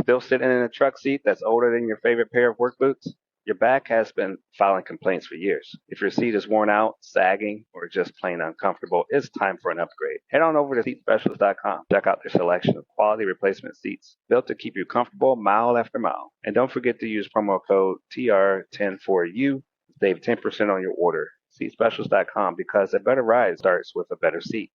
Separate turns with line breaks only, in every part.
Still sitting in a truck seat that's older than your favorite pair of work boots? Your back has been filing complaints for years. If your seat is worn out, sagging, or just plain uncomfortable, it's time for an upgrade. Head on over to seatspecialist.com. Check out their selection of quality replacement seats built to keep you comfortable mile after mile. And don't forget to use promo code TR104U to save 10% on your order. Seatspecialist.com, because a better ride starts with a better seat.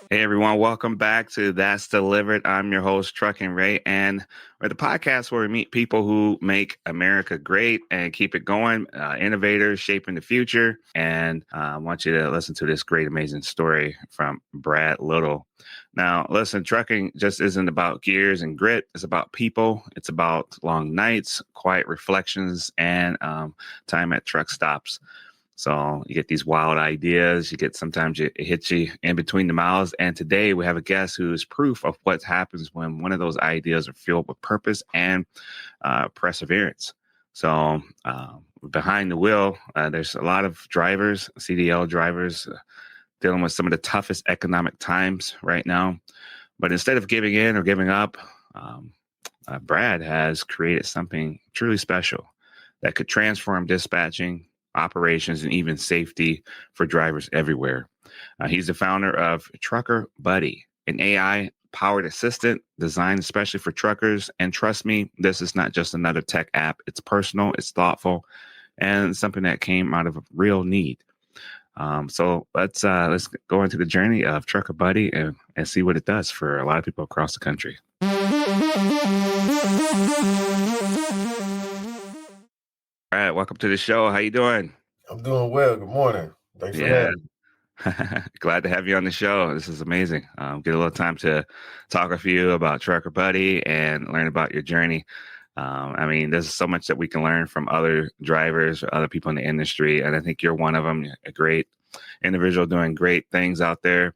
Hey everyone, welcome back to That's Delivered. I'm your host, Trucking Ray, and we're the podcast where we meet people who make America great and keep it going, innovators shaping the future. And I want you to listen to this great, amazing story from Brad Little. Now, listen, trucking just isn't about gears and grit. It's about people. It's about long nights, quiet reflections, and time at truck stops. So you get these wild ideas. Sometimes it hits you in between the miles. And today we have a guest who is proof of what happens when one of those ideas are filled with purpose and perseverance. So behind the wheel, there's a lot of drivers, CDL drivers, dealing with some of the toughest economic times right now. But instead of giving in or giving up, Brad has created something truly special that could transform dispatching, operations, and even safety for drivers everywhere. He's the founder of Trucker Buddy, an AI-powered assistant designed especially for truckers. And trust me, this is not just another tech app. It's personal, it's thoughtful, and something that came out of a real need. So let's go into the journey of Trucker Buddy and see what it does for a lot of people across the country. All right, welcome to the show. How you doing?
I'm doing well. Good morning. Thanks for having me.
Glad to have you on the show. This is amazing. Get a little time to talk with you about Trucker Buddy and learn about your journey. There's so much that we can learn from other drivers or other people in the industry, and I think you're one of them. You're a great individual doing great things out there.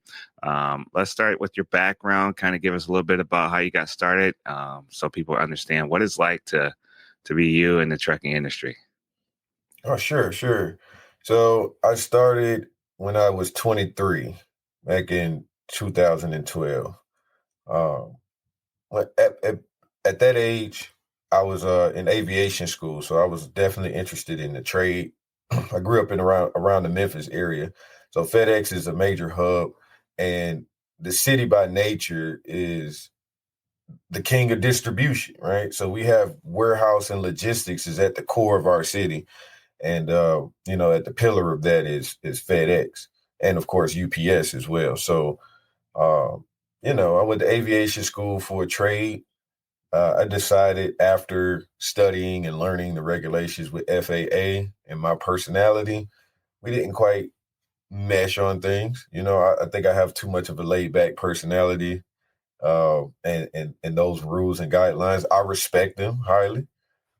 Let's start with your background. Kind of give us a little bit about how you got started, so people understand what it's like to be you in the trucking industry.
Oh, sure. So I started when I was 23, back in 2012. At that age, I was in aviation school, so I was definitely interested in the trade. I grew up around the Memphis area, so FedEx is a major hub, and the city by nature is the king of distribution, right? So we have warehouse and logistics is at the core of our city. And, at the pillar of that is FedEx and, of course, UPS as well. So, I went to aviation school for a trade. I decided after studying and learning the regulations with FAA and my personality, we didn't quite mesh on things. I think I have too much of a laid back personality, and those rules and guidelines. I respect them highly.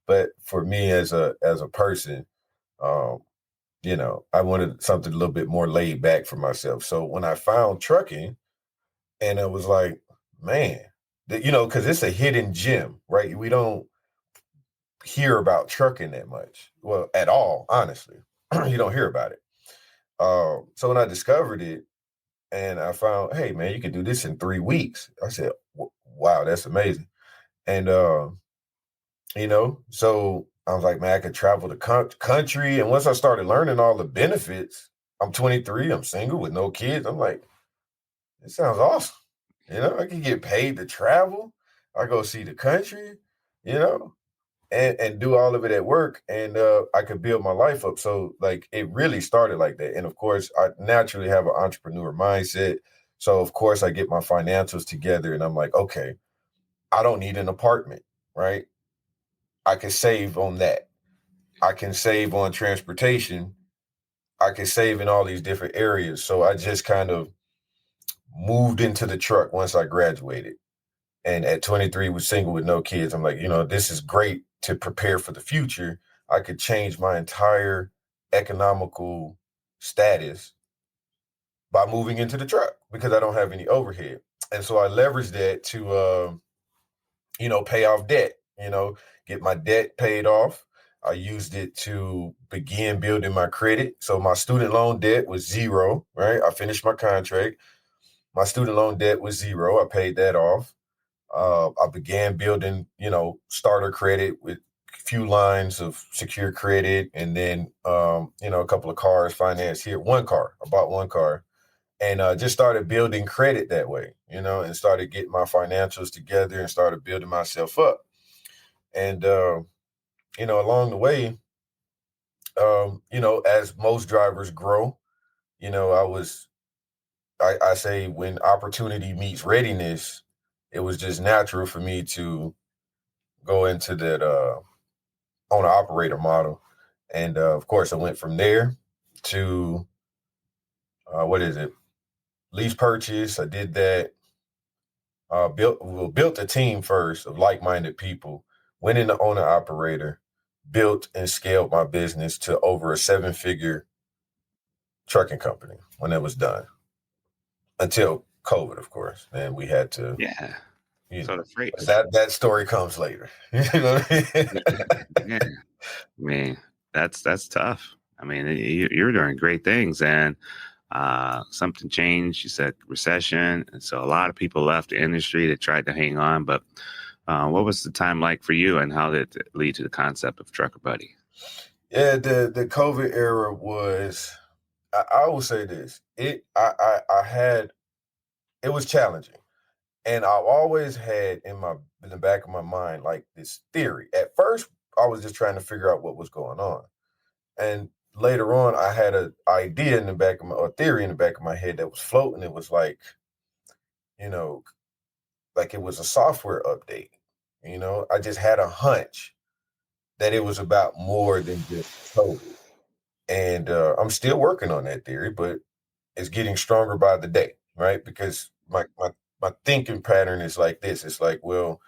But for me as a person, I wanted something a little bit more laid back for myself. So when I found trucking, and it was like, man, because it's a hidden gem, right? We don't hear about trucking that much. Well, at all, honestly. You don't hear about it. So when I discovered it and I found, hey, man, you can do this in 3 weeks. I said, wow, that's amazing. And, so I was like, man, I could travel the country. And once I started learning all the benefits, I'm 23, I'm single with no kids. I'm like, it sounds awesome. I can get paid to travel. I go see the country, and do all of it at work. And I could build my life up. So like, it really started like that. And of course, I naturally have an entrepreneur mindset. So of course I get my financials together and I'm like, okay, I don't need an apartment, right? I can save on that. I can save on transportation. I can save in all these different areas. So I just kind of moved into the truck once I graduated. And at 23, was single with no kids. I'm like, this is great to prepare for the future. I could change my entire economical status by moving into the truck because I don't have any overhead. And so I leveraged that to, pay off debt, get my debt paid off. I used it to begin building my credit. So my student loan debt was zero, right? I finished my contract. My student loan debt was zero. I paid that off. I began building, starter credit with a few lines of secure credit, and then, a couple of cars financed here. One car. I bought one car, and just started building credit that way, and started getting my financials together and started building myself up. And along the way, as most drivers grow, I say when opportunity meets readiness, it was just natural for me to go into that owner operator model. And of course, I went from there to what is it? Lease purchase. I did that. Built a team first of like-minded people. Went into owner operator. Built and scaled my business to over a 7-figure trucking company when it was done. Until COVID, of course, and we had to.
Yeah.
You
So
know,
the freight.
that story comes later. You know what I mean?
Yeah. I mean, that's tough. I mean, you're doing great things, and something changed. You said recession, and so a lot of people left the industry that tried to hang on. But what was the time like for you, and how did it lead to the concept of Trucker Buddy?
Yeah, the COVID era was. I will say this: I had it was challenging, and I've always had in the back of my mind like this theory. At first, I was just trying to figure out what was going on, and later on, I had an idea in the back of a theory in the back of my head that was floating. It was like, you know, like it was a software update. I just had a hunch that it was about more than just code. And I'm still working on that theory, but it's getting stronger by the day, right? Because my thinking pattern is like this. It's like, well,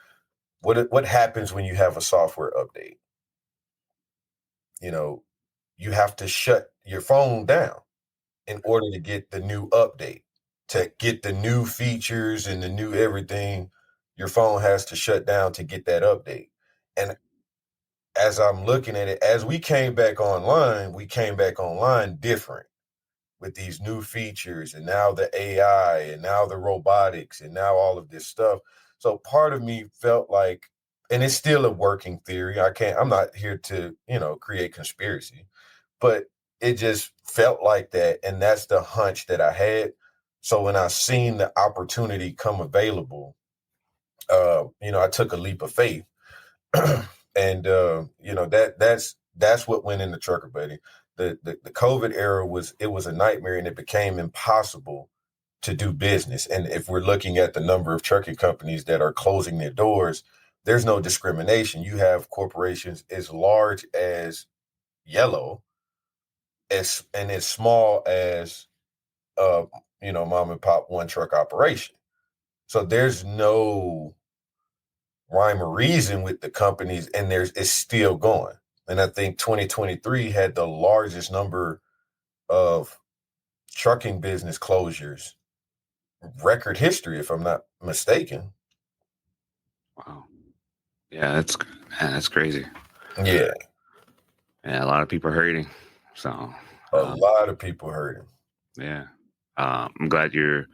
what happens when you have a software update? You have to shut your phone down in order to get the new update, to get the new features and the new everything. Your phone has to shut down to get that update. And as I'm looking at it, as we came back online different with these new features and now the AI and now the robotics and now all of this stuff. So part of me felt like, and it's still a working theory. I'm not here to, create conspiracy, but it just felt like that. And that's the hunch that I had. So when I seen the opportunity come available, I took a leap of faith. And that's what went into Trucker Buddy. The COVID era was a nightmare, and it became impossible to do business. And if we're looking at the number of trucking companies that are closing their doors, there's no discrimination. You have corporations as large as Yellow, and as small as mom and pop one truck operation. So there's no rhyme or reason with the companies, and it's still going. And I think 2023 had the largest number of trucking business closures, record history, if I'm not mistaken.
Wow. Yeah, that's crazy.
Yeah,
Yeah, a lot of people are hurting. So
a lot of people hurting.
yeah, I'm glad you're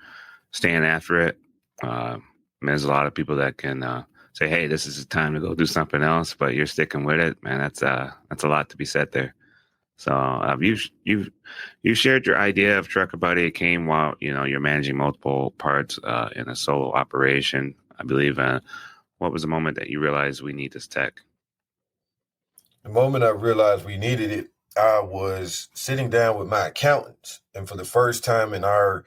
staying after it. There's a lot of people that can say, "Hey, this is the time to go do something else," but you're sticking with it, man. That's a lot to be said there. So you shared your idea of Trucker Buddy. It came while you're managing multiple parts in a solo operation. I believe. What was the moment that you realized we need this tech?
The moment I realized we needed it, I was sitting down with my accountants, and for the first time in our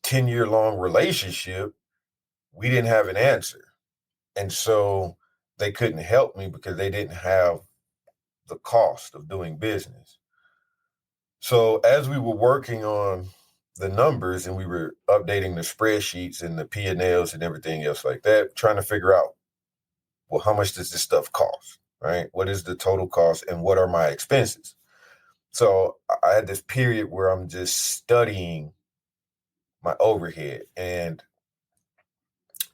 10-year-long relationship, we didn't have an answer. And so they couldn't help me because they didn't have the cost of doing business. So as we were working on the numbers and we were updating the spreadsheets and the P&Ls and everything else like that, trying to figure out, well, how much does this stuff cost, right? What is the total cost and what are my expenses? So I had this period where I'm just studying my overhead, and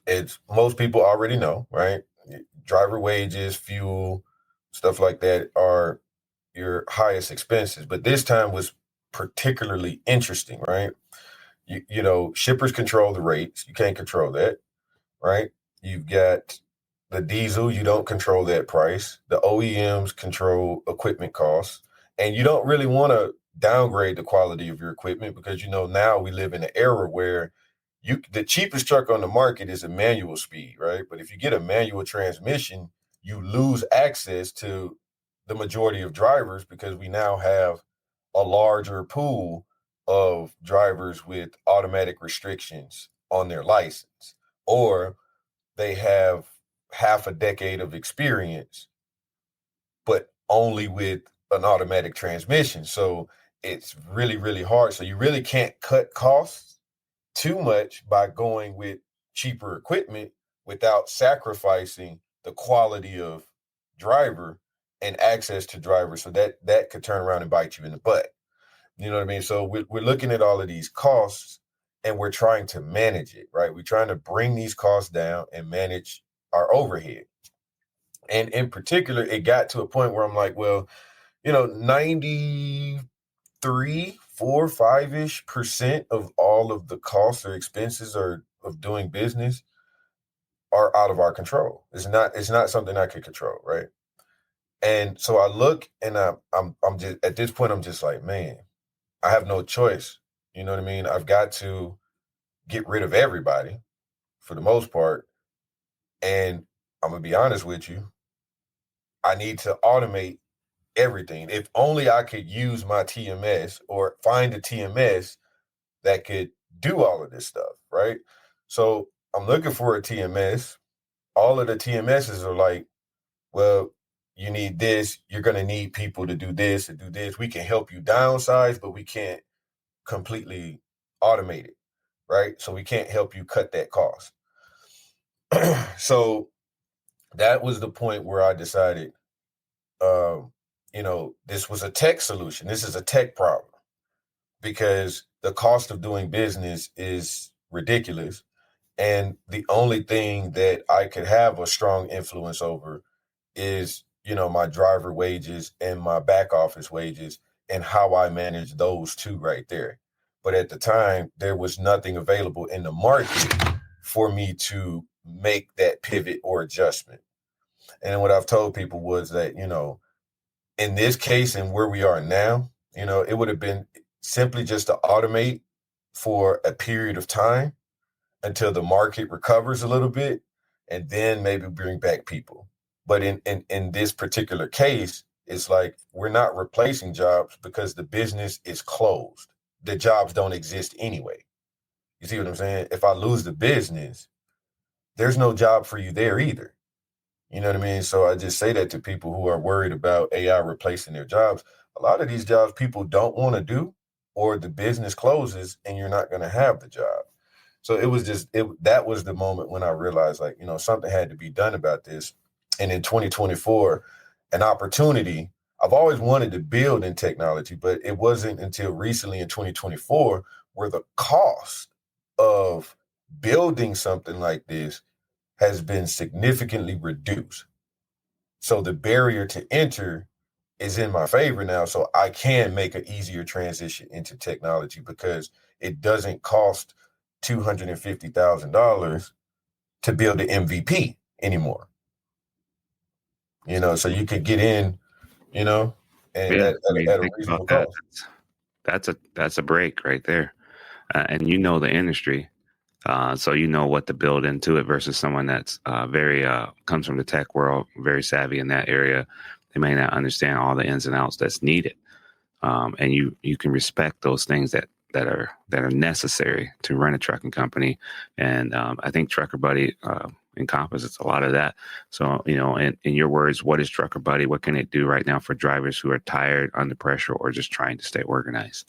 it's most people already know, right? Driver wages, fuel, stuff like that are your highest expenses. But this time was particularly interesting, right? You know, shippers control the rates. You can't control that, right? You've got the diesel, you don't control that price. The OEMs control equipment costs. And you don't really want to downgrade the quality of your equipment because, you know, now we live in an era where the cheapest truck on the market is a manual speed, right? But if you get a manual transmission, you lose access to the majority of drivers because we now have a larger pool of drivers with automatic restrictions on their license, or they have half a decade of experience, but only with an automatic transmission. So it's really, really hard. So you really can't cut costs too much by going with cheaper equipment without sacrificing the quality of driver and access to drivers. So that could turn around and bite you in the butt. You know what I mean? So we're looking at all of these costs and we're trying to manage it, right? We're trying to bring these costs down and manage our overhead. And in particular, it got to a point where I'm like, well, you know, 93, 4, 5-ish percent of all of the costs or expenses of doing business are out of our control. It's not something I could control, right? And so I look and I'm just at this point, I'm just like, man, I have no choice. You know what I mean? I've got to get rid of everybody for the most part. And I'm gonna be honest with you, I need to automate everything. If only I could use my TMS or find a TMS that could do all of this stuff, right? So I'm looking for a TMS. All of the TMSs are like, well, you need this. You're going to need people to do this and do this. We can help you downsize, but we can't completely automate it, right? So we can't help you cut that cost. So that was the point where I decided, you know, this was a tech solution. This is a tech problem because the cost of doing business is ridiculous. And the only thing that I could have a strong influence over is, you know, my driver wages and my back office wages and how I manage those two right there. But at the time, there was nothing available in the market for me to make that pivot or adjustment. And what I've told people was that, you know, in this case and where we are now, you know, it would have been simply just to automate for a period of time until the market recovers a little bit and then maybe bring back people. But in this particular case, it's like we're not replacing jobs because the business is closed. The jobs don't exist anyway. You see what I'm saying? If I lose the business, there's no job for you there either. You know what I mean? So I just say that to people who are worried about AI replacing their jobs. A lot of these jobs people don't want to do, or the business closes and you're not going to have the job. So it was just that was the moment when I realized, like, you know, something had to be done about this. And in 2024, an opportunity. I've always wanted to build in technology, but it wasn't until recently in 2024 where the cost of building something like this has been significantly reduced. So the barrier to enter is in my favor now. So I can make an easier transition into technology because it doesn't cost $250,000 to build an MVP anymore. You know, so you could get in, you know, and
Yeah, I mean,
at a
think
reasonable
about that.
cost.
That's a break right there, and you know the industry, so you know what to build into it versus someone that's very comes from the tech world, very savvy in that area. They may not understand all the ins and outs that's needed, and you can respect those things that are necessary to run a trucking company. And I think Trucker Buddy encompasses a lot of that. So, you know, in your words, what is Trucker Buddy? What can it do right now for drivers who are tired, under pressure, or just trying to stay organized?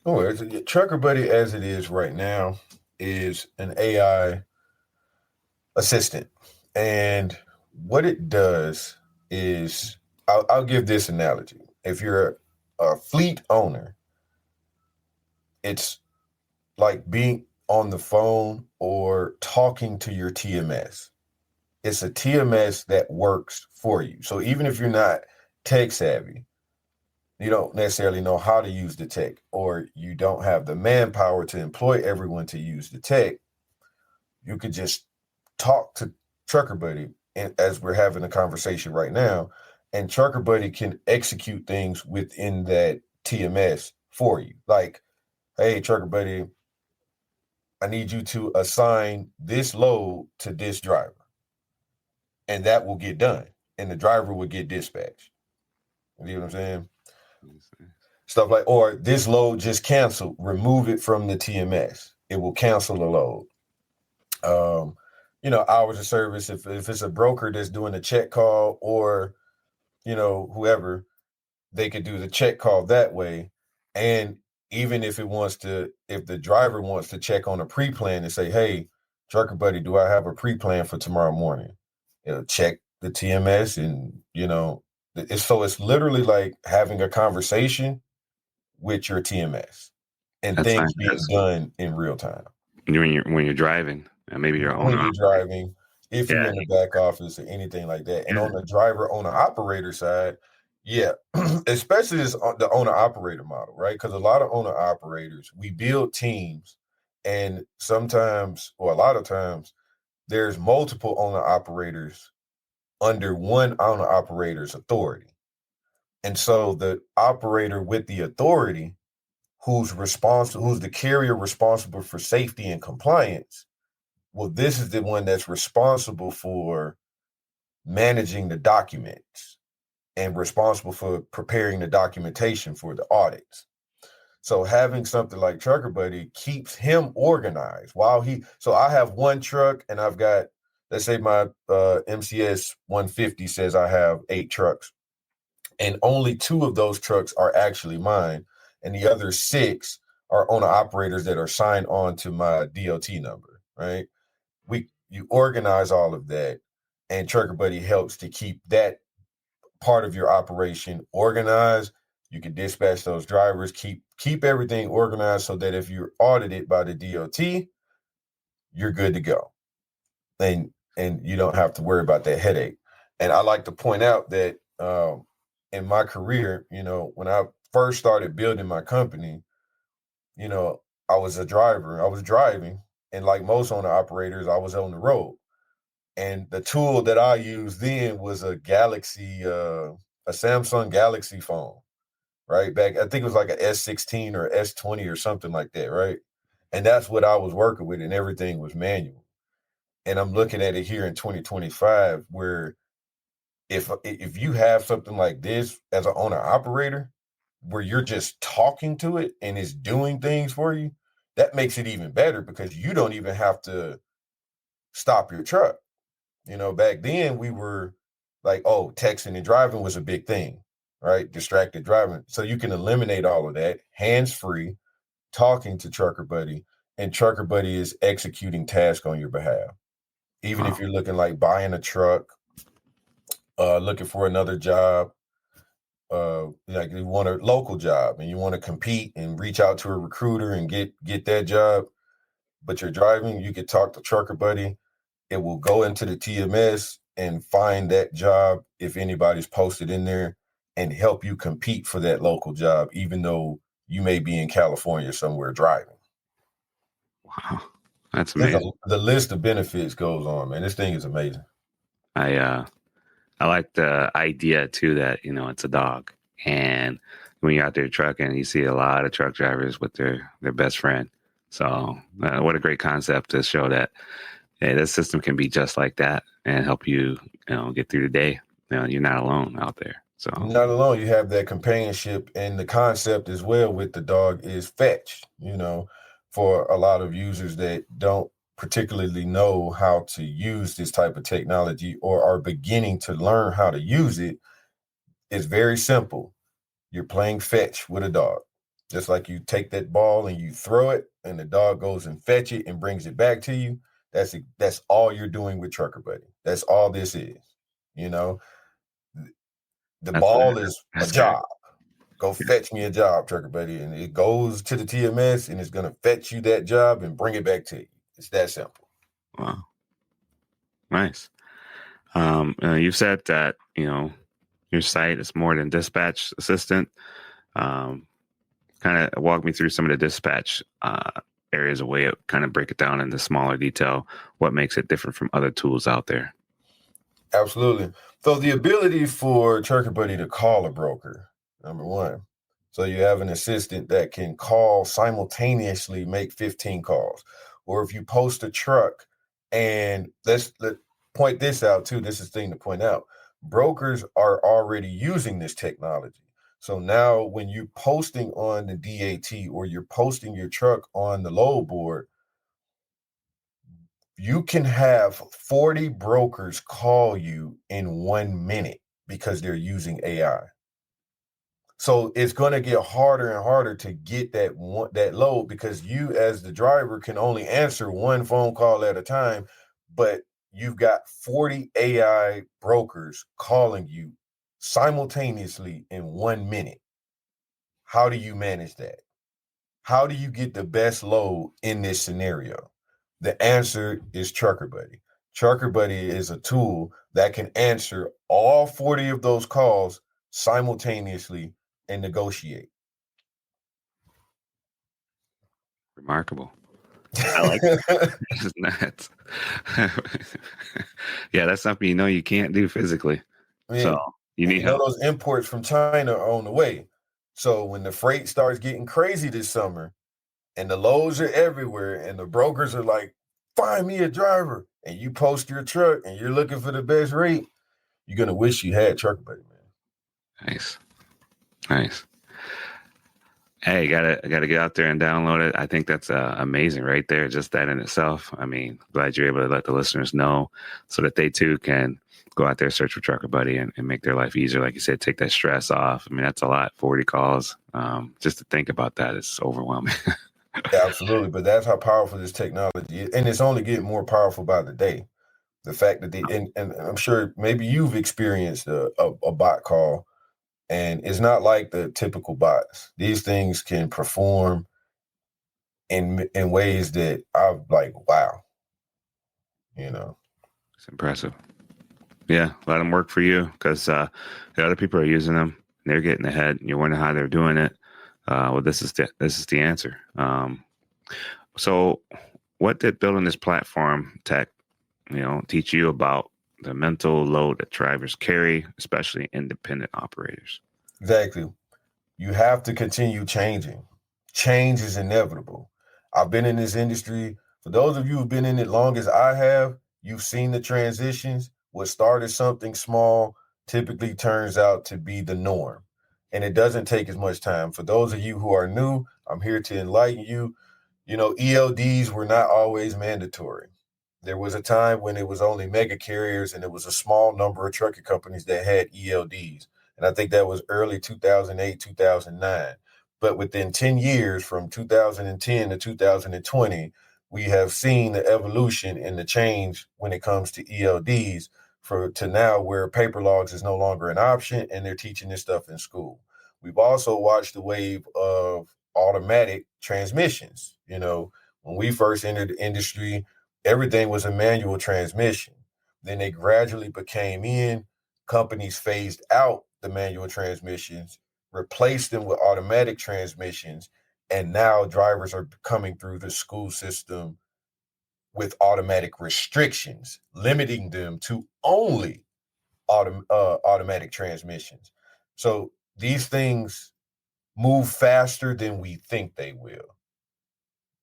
Oh, Trucker Buddy, as it is right now, is an AI assistant. And what it does is, I'll give this analogy. If you're a fleet owner, it's like being on the phone or talking to your TMS. It's a TMS that works for you. So even if you're not tech savvy, you don't necessarily know how to use the tech, or you don't have the manpower to employ everyone to use the tech, you could just talk to Trucker Buddy, and as we're having a conversation right now, and Trucker Buddy can execute things within that TMS for you. Like, hey, Trucker Buddy, I need you to assign this load to this driver, and that will get done, and the driver will get dispatched. You know what I'm saying? Stuff like, or this load just canceled, remove it from the TMS. It will cancel the load. Hours of service, if it's a broker that's doing a check call, or, whoever, they could do the check call that way. And even if the driver wants to check on a pre-plan and say, hey, Trucker Buddy, do I have a pre-plan for tomorrow morning? It'll check the TMS, and, it's literally like having a conversation with your TMS, and
That's
things
nice.
being done in real time.
When you're driving, and maybe your
When
owner.
you're driving, if you're
Yeah.
in the back office or anything like that. And
Yeah.
on the driver, owner, operator side, yeah, especially this the owner operator model, right? Because a lot of owner operators, we build teams, and sometimes, or a lot of times, there's multiple owner operators under one owner operator's authority. And so the operator with the authority, who's the carrier responsible for safety and compliance, well, this is the one that's responsible for managing the documents and responsible for preparing the documentation for the audits. So having something like Trucker Buddy keeps him organized so I have one truck, and I've got, let's say my MCS 150 says I have 8 trucks, and only 2 of those trucks are actually mine, and the other 6 are owner operators that are signed on to my DOT number, right? You organize all of that, and Trucker Buddy helps to keep that part of your operation organized. You can dispatch those drivers, keep everything organized, so that if you're audited by the DOT, you're good to go, and you don't have to worry about that headache. And I like to point out that in my career, when I first started building my company, I was a driver. I was driving, and like most owner operators, I was on the road. And the tool that I used then was a Samsung Galaxy phone, right? Back, I think it was like a S16 or S20 or something like that, right? And that's what I was working with, and everything was manual. And I'm looking at it here in 2025, where if you have something like this as an owner operator, where you're just talking to it and it's doing things for you, that makes it even better, because you don't even have to stop your truck. Back then we were like, texting and driving was a big thing, right? Distracted driving. So you can eliminate all of that, hands-free, talking to Trucker Buddy, and Trucker Buddy is executing tasks on your behalf. Even if you're looking like buying a truck, looking for another job, like you want a local job and you want to compete and reach out to a recruiter and get that job, but you're driving, you could talk to Trucker Buddy. It will go into the TMS and find that job if anybody's posted in there, and help you compete for that local job, even though you may be in California somewhere driving.
Wow, that's amazing.
The list of benefits goes on, man. This thing is amazing.
I like the idea too that it's a dog, and when you're out there trucking, you see a lot of truck drivers with their best friend. So what a great concept to show that, hey, this system can be just like that and help you, get through the day. You're not alone out there. So
not alone, you have that companionship, and the concept as well with the dog is fetch. For a lot of users that don't particularly know how to use this type of technology, or are beginning to learn how to use it, it's very simple. You're playing fetch with a dog. Just like you take that ball and you throw it, and the dog goes and fetch it and brings it back to you. That's all you're doing with Trucker Buddy. That's all this is. The ball is a job. Go fetch me a job, Trucker Buddy. And it goes to the TMS, and it's going to fetch you that job and bring it back to you. It's that simple.
Wow. Nice. You've said that, your site is more than dispatch assistant. Kind of walk me through some of the dispatch areas, a way to kind of break it down into smaller detail. What makes it different from other tools out there?
Absolutely. So the ability for Trucker Buddy to call a broker, number one. So you have an assistant that can call simultaneously, make 15 calls. Or if you post a truck, and let point this out too, this is the thing to point out. Brokers are already using this technology. So now when you're posting on the DAT or you're posting your truck on the load board, you can have 40 brokers call you in 1 minute because they're using AI. So it's going to get harder and harder to get that load, because you as the driver can only answer one phone call at a time, but you've got 40 AI brokers calling you simultaneously in 1 minute. How do you manage that? How do you get the best load in this scenario? The answer is Trucker Buddy. Trucker Buddy is a tool that can answer all 40 of those calls simultaneously and negotiate.
Remarkable. I like that. It's nuts. Yeah, that's something you can't do physically.
Yeah.
So you need help.
Those imports from China are on the way. So when the freight starts getting crazy this summer and the loads are everywhere and the brokers are like, find me a driver, and you post your truck and you're looking for the best rate, you're going to wish you had Trucker Buddy, man.
Nice. Hey, gotta get out there and download it. I think that's amazing right there. Just that in itself. I mean, glad you're able to let the listeners know so that they too can go out there, search for Trucker Buddy and make their life easier. Like you said, take that stress off. I mean, that's a lot. 40 calls. Just to think about that is overwhelming.
Yeah, absolutely. But that's how powerful this technology is. And it's only getting more powerful by the day. The fact that and I'm sure maybe you've experienced a bot call, and it's not like the typical bots. These things can perform in ways that I'm like, wow,
It's impressive. Yeah, let them work for you, because the other people are using them. They're getting ahead. And you're wondering how they're doing it. Well, this is the answer. So what did building this platform tech, teach you about the mental load that drivers carry, especially independent operators?
Exactly. You have to continue changing. Change is inevitable. I've been in this industry. For those of you who've been in it long as I have, you've seen the transitions. What started something small typically turns out to be the norm. And it doesn't take as much time. For those of you who are new, I'm here to enlighten you. ELDs were not always mandatory. There was a time when it was only mega carriers and it was a small number of trucking companies that had ELDs. And I think that was early 2008, 2009. But within 10 years, from 2010 to 2020, we have seen the evolution and the change when it comes to ELDs to now where paper logs is no longer an option and they're teaching this stuff in school. We've also watched the wave of automatic transmissions. When we first entered the industry, everything was a manual transmission. Then they gradually became in. Companies phased out the manual transmissions, replaced them with automatic transmissions, and now drivers are coming through the school system with automatic restrictions, limiting them to only automatic transmissions. So these things move faster than we think they will.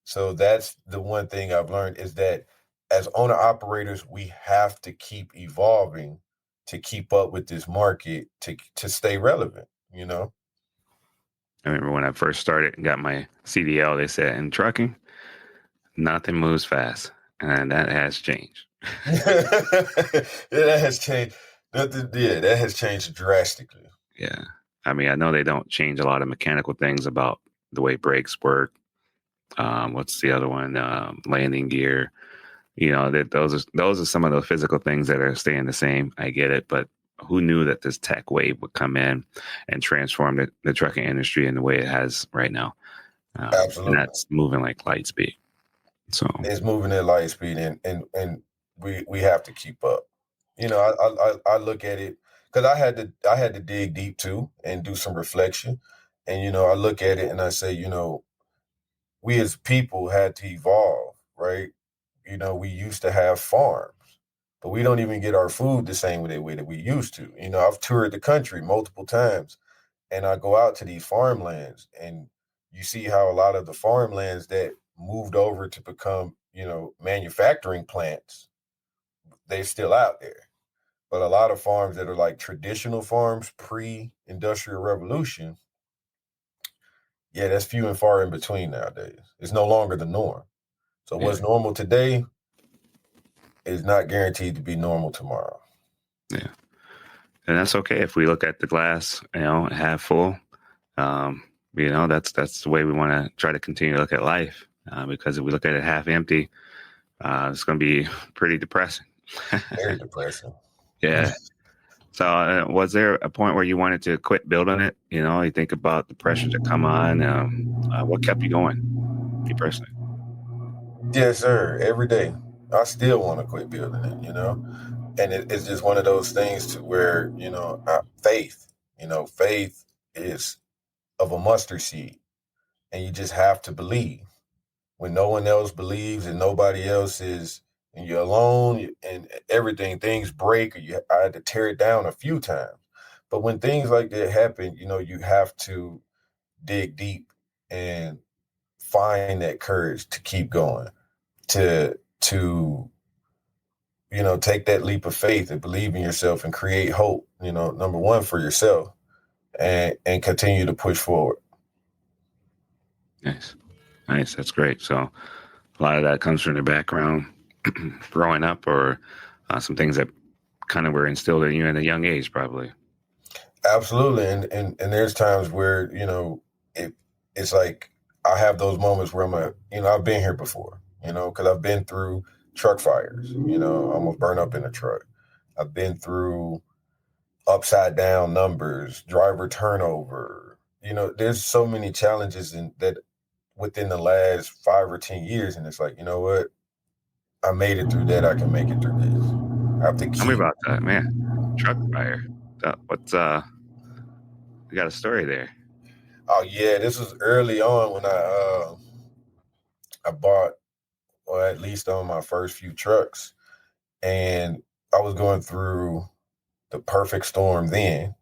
So that's the one thing I've learned, is that as owner operators, we have to keep evolving to keep up with this market, to stay relevant.
I remember when I first started and got my CDL, they said in trucking, nothing moves fast. And that has changed.
That has changed. That has changed drastically.
Yeah. I mean, I know they don't change a lot of mechanical things about the way brakes work. What's the other one? Landing gear. That those are some of the physical things that are staying the same. I get it, but who knew that this tech wave would come in and transform the trucking industry in the way it has right now?
Absolutely,
and that's moving like light speed. So
it's moving at light speed, and we have to keep up. I look at it because I had to dig deep too and do some reflection. And, I look at it and I say, we as people had to evolve, right? We used to have farms, but we don't even get our food the same way that we used to. I've toured the country multiple times and I go out to these farmlands and you see how a lot of the farmlands that moved over to become, manufacturing plants, they're still out there. But a lot of farms that are like traditional farms pre-industrial revolution, yeah, that's few and far in between nowadays. It's no longer the norm. So what's normal today is not guaranteed to be normal tomorrow.
Yeah. And that's okay if we look at the glass, half full. That's the way we want to try to continue to look at life. Because if we look at it half empty, it's going to be pretty depressing.
Very depressing.
Yeah. So was there a point where you wanted to quit building it? You think about the pressures that come on. What kept you going, you personally?
Yes, sir. Every day. I still want to quit building it, And it's just one of those things to where, faith, faith is of a mustard seed. And you just have to believe. When no one else believes and nobody else is, and you're alone and everything, things break, or I had to tear it down a few times. But when things like that happen, you have to dig deep and find that courage to keep going, to take that leap of faith and believe in yourself and create hope, number one for yourself and continue to push forward.
Nice. That's great. So a lot of that comes from the background growing up, or some things that kind of were instilled in you at a young age, probably.
Absolutely. And there's times where, it's like, I have those moments where I've been here before, because I've been through truck fires, almost burn up in a truck. I've been through upside down numbers, driver turnover. There's so many challenges that within the last 5 or 10 years. And it's like, you know what? I made it through that. I can make it through this. I have to keep.
Tell me about that, man. Truck fire. What's you got a story there?
Oh yeah, this was early on when I bought, or at least on my first few trucks, and I was going through the perfect storm then.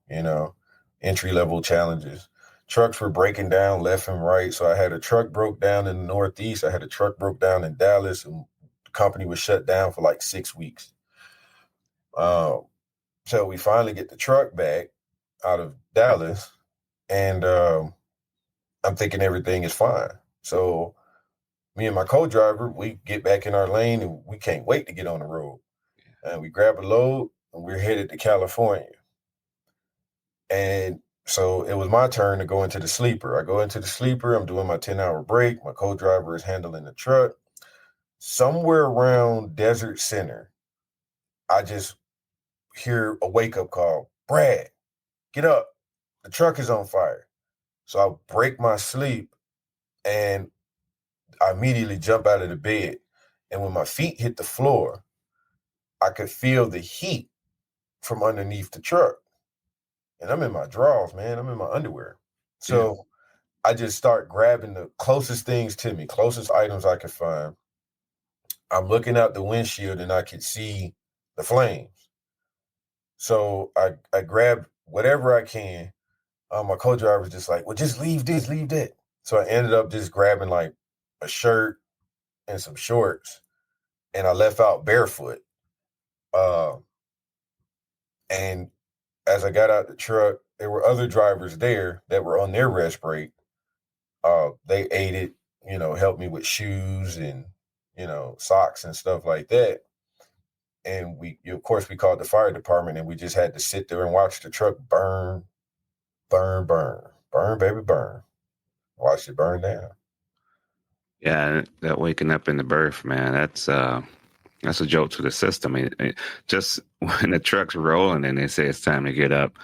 Entry level challenges. Trucks were breaking down left and right. So I had a truck broke down in the Northeast. I had a truck broke down in Dallas, and the company was shut down for like 6 weeks. So we finally get the truck back out of Dallas, and I'm thinking everything is fine. So me and my co-driver, we get back in our lane, and we can't wait to get on the road. And we grab a load, and we're headed to California. And so it was my turn to go into the sleeper. I go into the sleeper. I'm doing my 10-hour break. My co-driver is handling the truck. Somewhere around Desert Center, I just hear a wake-up call. Brad, get up. The truck is on fire. So I break my sleep, and I immediately jump out of the bed. And when my feet hit the floor, I could feel the heat from underneath the truck. And I'm in my drawers, man. I'm in my underwear. So I just start grabbing the closest things to me, closest items I could find. I'm looking out the windshield and I could see the flames. So I grab whatever I can. My co-driver's just like, well, just leave this, leave that. So I ended up just grabbing like a shirt and some shorts, and I left out barefoot. And as I got out the truck, there were other drivers there that were on their rest break. They aided, helped me with shoes and, socks and stuff like that. And of course, we called the fire department, and we just had to sit there and watch the truck burn, burn, burn, burn, baby, burn. Watch it burn down.
Yeah, that waking up in the berth, man, that's a jolt to the system. Just when the truck's rolling and they say it's time to get up,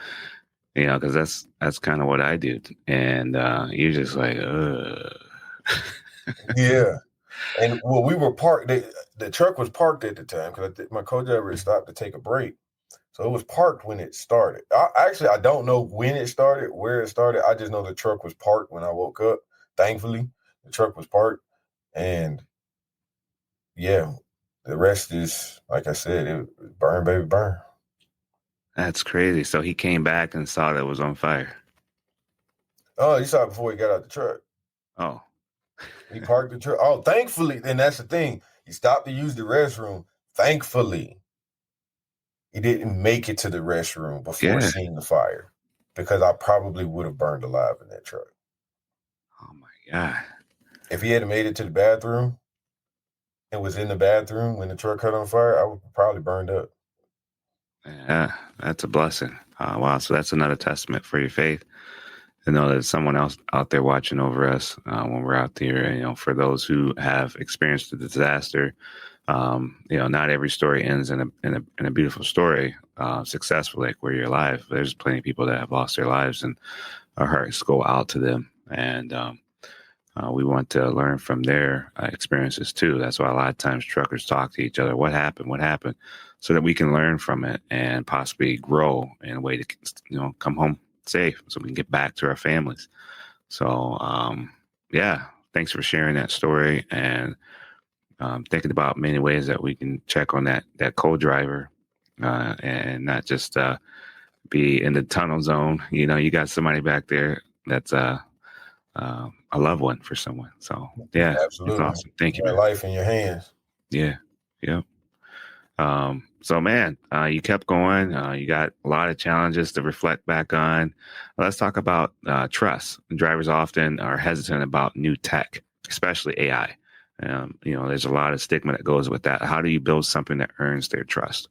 because that's kind of what I do. And you're just like, ugh.
Yeah. And well, we were parked. The truck was parked at the time because my co-driver had stopped to take a break. So it was parked when it started. I don't know when it started, where it started. I just know the truck was parked when I woke up. Thankfully, the truck was parked. And yeah, the rest is, like I said, it burn, baby, burn.
That's crazy. So he came back and saw that it was on fire.
Oh, you saw it before he got out the truck.
Oh,
He parked the truck. Oh, thankfully, and that's the thing. He stopped to use the restroom. Thankfully, he didn't make it to the restroom before
yeah.
seeing the fire, because I probably would have burned alive in that truck.
Oh my God.
If he had made it to the bathroom and was in the bathroom when the truck caught on fire, I would probably burned up.
Yeah, that's a blessing. Wow. So that's another testament for your faith to know that someone else out there watching over us when we're out there. And, for those who have experienced a disaster, not every story ends in a beautiful story, successful, like where you're alive. There's plenty of people that have lost their lives, and our hearts go out to them. And we want to learn from their experiences too. That's why a lot of times truckers talk to each other. What happened? What happened? So that we can learn from it and possibly grow in a way to, come home safe so we can get back to our families. So, yeah, thanks for sharing that story and thinking about many ways that we can check on that co-driver and not just be in the tunnel zone. You got somebody back there that's a loved one for someone. So yeah, it's
Absolutely.
awesome. Thank you,
You got
man.
life in your hands.
Yeah. Yeah. So man, you kept going. You got a lot of challenges to reflect back on. Let's talk about trust. Drivers often are hesitant about new tech, especially AI. There's a lot of stigma that goes with that. How do you build something that earns their trust?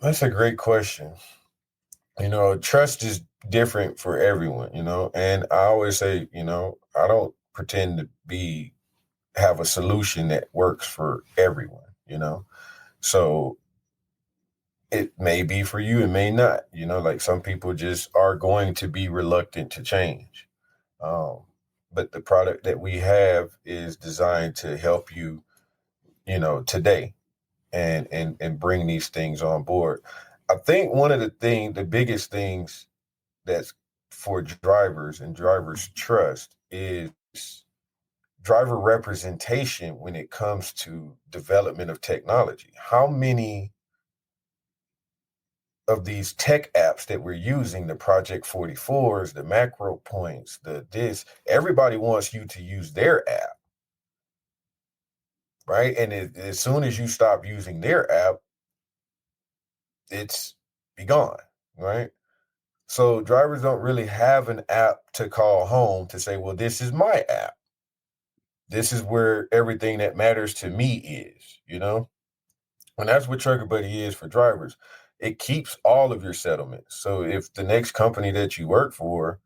That's a great question. Trust is different for everyone, and I always say, I don't pretend to have a solution that works for everyone. So it may be for you, it may not, like some people just are going to be reluctant to change. Um, but the product that we have is designed to help you, today and bring these things on board. I think one of the biggest things that's for drivers and drivers' trust is driver representation when it comes to development of technology. How many of these tech apps that we're using, the Project 44s, the macro points, everybody wants you to use their app, right? And as soon as you stop using their app, it's be gone, right? So drivers don't really have an app to call home to say, well, this is my app. This is where everything that matters to me is. And that's what Trucker Buddy is for drivers. It keeps all of your settlements. So if the next company that you work for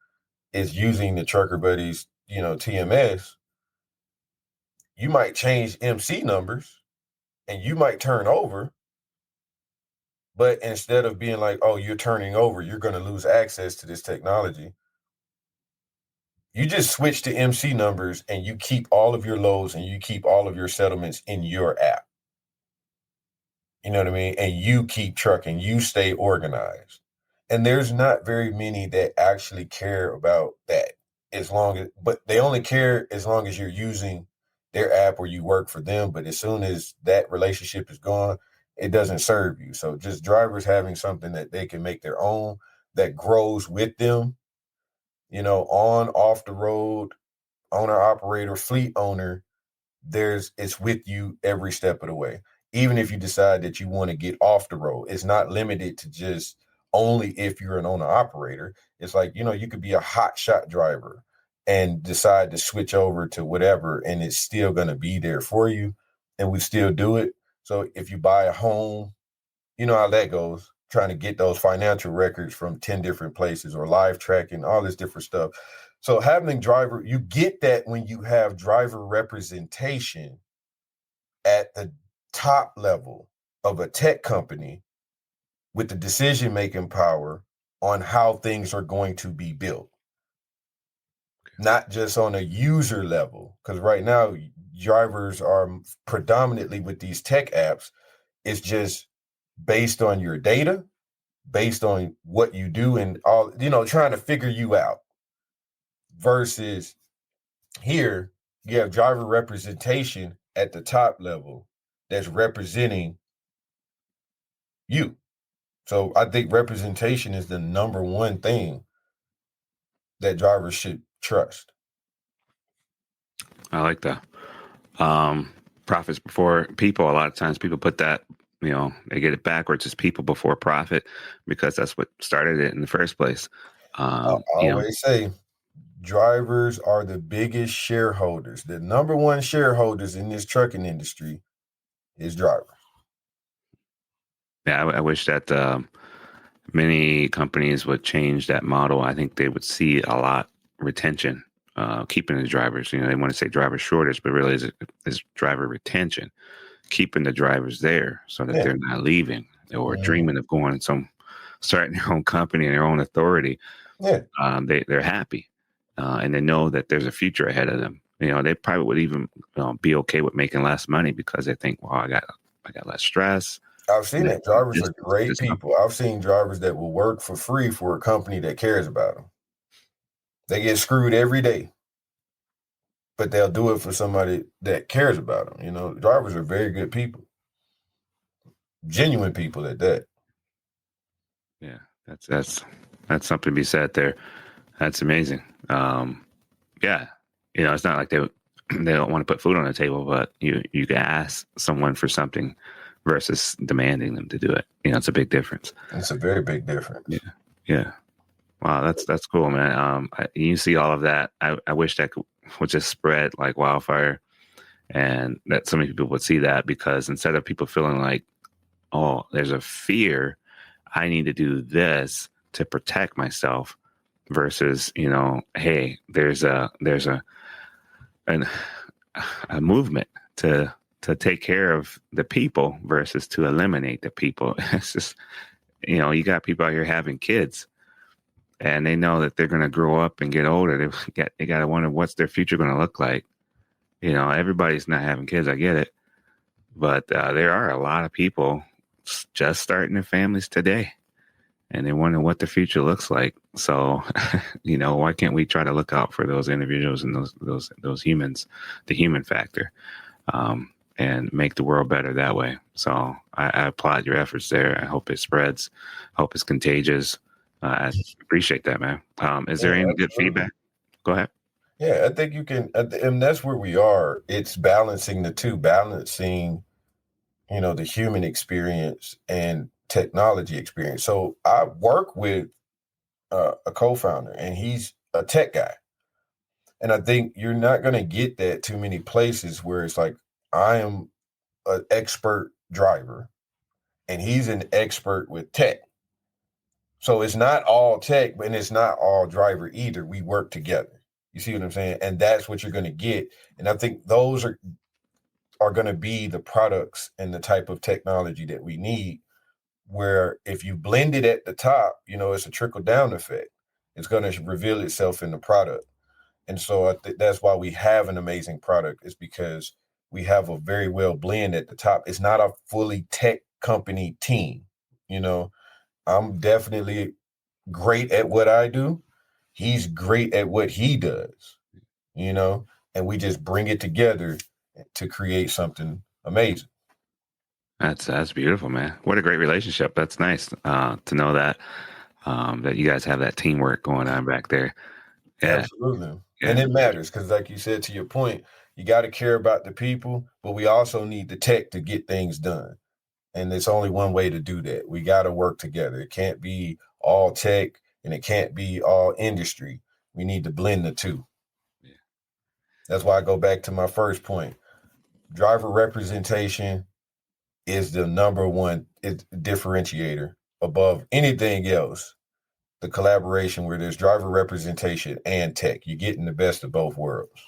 is using the Trucker Buddies, TMS, you might change MC numbers and you might turn over. But instead of being like, oh, you're turning over, you're going to lose access to this technology. You just switch to MC numbers and you keep all of your loads and you keep all of your settlements in your app. You know what I mean? And you keep trucking, you stay organized. And there's not very many that actually care about that but they only care as long as you're using their app or you work for them. But as soon as that relationship is gone, it doesn't serve you. So just drivers having something that they can make their own that grows with them, on, off the road, owner, operator, fleet owner, it's with you every step of the way. Even if you decide that you want to get off the road, it's not limited to just only if you're an owner operator. It's like, you could be a hot shot driver and decide to switch over to whatever, and it's still going to be there for you. And we still do it. So if you buy a home, you know how that goes, trying to get those financial records from 10 different places or live tracking, all this different stuff. So you get that when you have driver representation at the top level of a tech company with the decision-making power on how things are going to be built. Not just on a user level, because right now drivers are predominantly with these tech apps. It's just based on your data, based on what you do and all, trying to figure you out. Versus here, you have driver representation at the top level that's representing you. So I think representation is the number one thing that drivers should trust.
I like that. Profits before people. A lot of times people put that, they get it backwards. It's people before profit because that's what started it in the first place.
I always say drivers are the biggest shareholders. The number one shareholders in this trucking industry is drivers.
Yeah, I wish that many companies would change that model. I think they would see a lot retention, keeping the drivers. They want to say driver shortage, but really is driver retention, keeping the drivers there so that they're not leaving or dreaming of going starting their own company and their own authority.
Yeah.
They're happy and they know that there's a future ahead of them. They probably would even be okay with making less money because they think, well, I got less stress.
I've seen it. Drivers are great people. I've seen drivers that will work for free for a company that cares about them. They get screwed every day, but they'll do it for somebody that cares about them. Drivers are very good people, genuine people at that.
Yeah, that's something to be said there. That's amazing. Yeah, it's not like they don't want to put food on the table, but you can ask someone for something versus demanding them to do it. It's a big difference.
It's a very big difference.
Yeah. Wow, that's cool, man. You see all of that. I wish that would just spread like wildfire, and that so many people would see that, because instead of people feeling like, oh, there's a fear, I need to do this to protect myself, versus, hey, there's a movement to take care of the people versus to eliminate the people. It's just, you got people out here having kids, and they know that they're going to grow up and get older. They got to wonder what's their future going to look like. Everybody's not having kids. I get it. But there are a lot of people just starting their families today, and they wonder what the future looks like. So, why can't we try to look out for those individuals and those humans, the human factor, and make the world better that way? So I applaud your efforts there. I hope it spreads. Hope it's contagious. I appreciate that, man. Is there any good feedback? Go ahead.
Yeah, I think you can, and that's where we are. It's balancing the two, balancing, the human experience and technology experience. So I work with a co-founder, and he's a tech guy. And I think you're not going to get that too many places where it's like, I am an expert driver and he's an expert with tech. So it's not all tech, and it's not all driver either. We work together. You see what I'm saying? And that's what you're going to get. And I think those are going to be the products and the type of technology that we need, where if you blend it at the top, it's a trickle down effect. It's going to reveal itself in the product. And so I think that's why we have an amazing product, is because we have a very well blend at the top. It's not a fully tech company team. I'm definitely great at what I do. He's great at what he does, and we just bring it together to create something amazing.
That's beautiful, man. What a great relationship. That's nice to know that that you guys have that teamwork going on back there. Yeah.
Absolutely. Yeah. And it matters because, like you said, to your point, you got to care about the people, but we also need the tech to get things done. And there's only one way to do that. We got to work together. It can't be all tech and it can't be all industry. We need to blend the two. Yeah. That's why I go back to my first point. Driver representation is the number one differentiator above anything else. The collaboration where there's driver representation and tech. You're getting the best of both worlds.